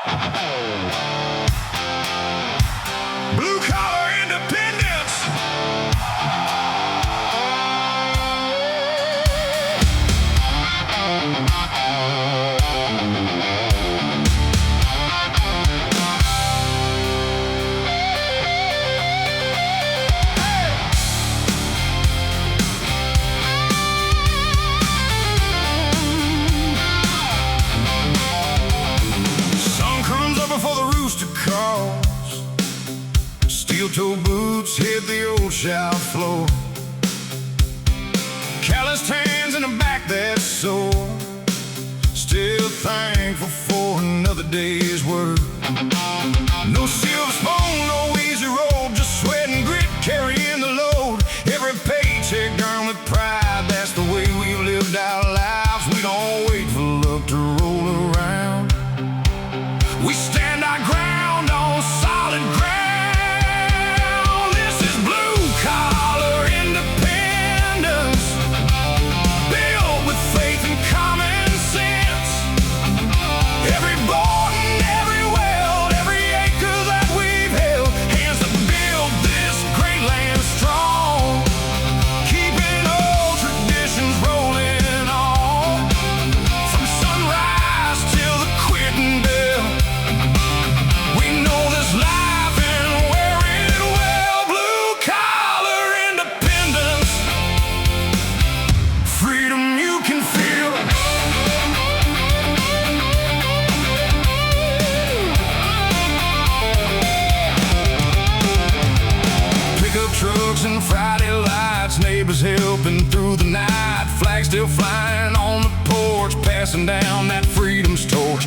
Blue collar independence. Sun comes up before the rooster calls. Steel-toe boots hit the old shop floor. Calloused hands in the back that's sore. Still thankful for another day's work. No silver spoon, no easy road, just sweat and grit carrying the load. Every paycheck earned with pride, that's the way we lived our lives. We don't wait for luck to roll around. We stand our ground on solid ground. This is blue collar independence, built with faith and common sense. Every bought and every weld, every acre that we've held, hands that build this great land strong, keeping old traditions rolling on. From sunrise till the quitting bell, we know this life and wear it well. Blue collar independence, freedom you can feel. Pickup trucks and Friday lights, neighbors helping through the night, flags still flying on the porch, passing down that freedom's torch.